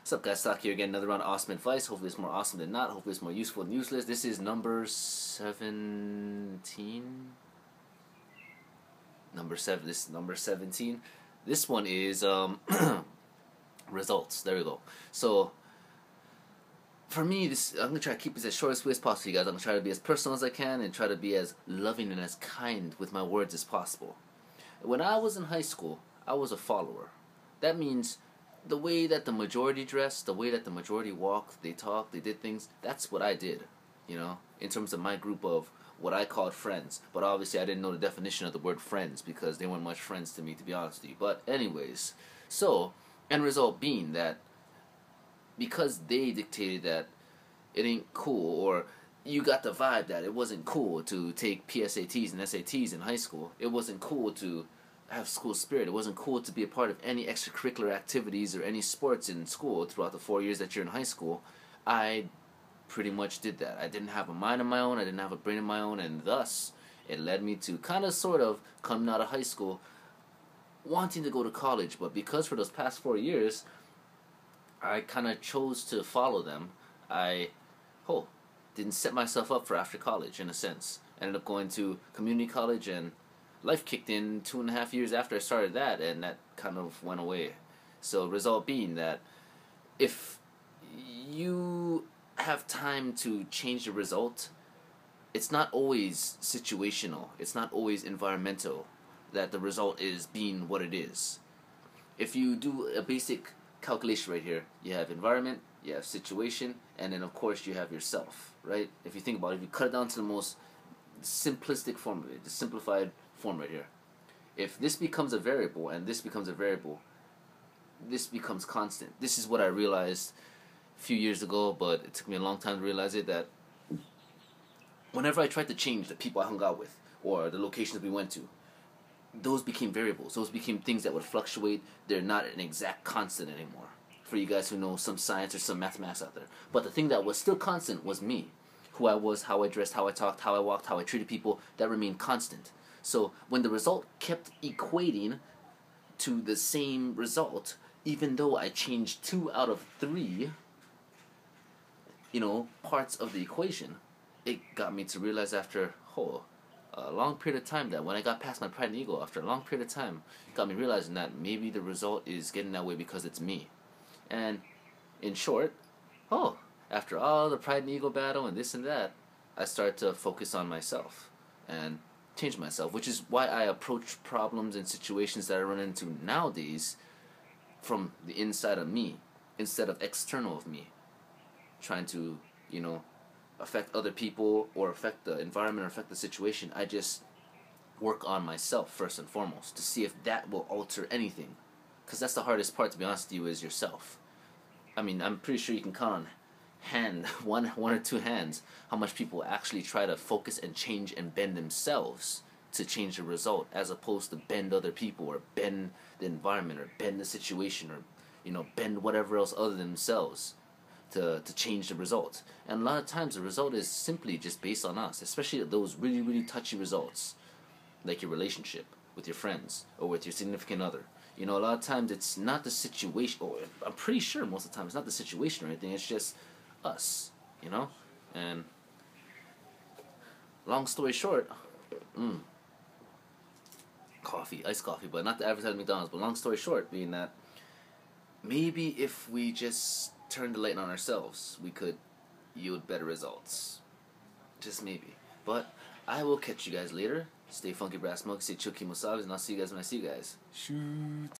What's up, guys? Stock here again. Another round of awesome advice. Hopefully it's more awesome than not. Hopefully it's more useful than useless. This is number 17. This is number 17. This one is results. There we go. So for me, I'm gonna try to keep this as short as sweet as possible, you guys. I'm gonna try to be as personal as I can and try to be as loving and as kind with my words as possible. When I was in high school, I was a follower. That means the way that the majority dressed, the way that the majority walked, they talked, they did things, that's what I did, in terms of my group of what I called friends. But obviously I didn't know the definition of the word friends because they weren't much friends to me, to be honest with you. But anyways, so, end result being that because they dictated that it ain't cool, or you got the vibe that it wasn't cool to take PSATs and SATs in high school, it wasn't cool to have school spirit, it wasn't cool to be a part of any extracurricular activities or any sports in school throughout the 4 years that you're in high school, I pretty much did that. I didn't have a mind of my own, I didn't have a brain of my own, and thus it led me to kind of sort of coming out of high school wanting to go to college. But because for those past 4 years I kind of chose to follow them, I didn't set myself up for after college in a sense. I ended up going to community college, and life kicked in 2.5 years after I started that, and that kind of went away. So result being that if you have time to change the result, it's not always situational, it's not always environmental that the result is being what it is. If you do a basic calculation right here, you have environment, you have situation, and then of course you have yourself, right? If you think about it, if you cut it down to the most simplistic form of it, the simplified form right here. If this becomes a variable and this becomes a variable, this becomes constant. This is what I realized a few years ago, but it took me a long time to realize it, that whenever I tried to change the people I hung out with or the locations we went to, those became variables. Those became things that would fluctuate. They're not an exact constant anymore. For you guys who know some science or some mathematics out there. But the thing that was still constant was me. Who I was, how I dressed, how I talked, how I walked, how I treated people, that remained constant. So when the result kept equating to the same result, even though I changed 2 out of 3, parts of the equation, it got me to realize after a long period of time, that when I got past my pride and ego, after a long period of time, it got me realizing that maybe the result is getting that way because it's me. And in short, after all the pride and ego battle and this and that, I started to focus on myself and change myself, which is why I approach problems and situations that I run into nowadays from the inside of me instead of external of me, trying to, affect other people or affect the environment or affect the situation. I just work on myself first and foremost to see if that will alter anything, because that's the hardest part, to be honest with you, is yourself. I mean, I'm pretty sure you can count on one or two hands how much people actually try to focus and change and bend themselves to change the result, as opposed to bend other people or bend the environment or bend the situation or bend whatever else other than themselves to change the result. And a lot of times the result is simply just based on us, especially those really, really touchy results, like your relationship with your friends or with your significant other. A lot of times it's not the situation, or I'm pretty sure most of the time it's not the situation or anything, it's just us, And long story short, coffee, iced coffee, but not to advertise McDonald's, but long story short being that maybe if we just turn the light on ourselves, we could yield better results. Just maybe. But I will catch you guys later. Stay funky, brass smoke, stay chill, keep and I'll see you guys when I see you guys. Shoot.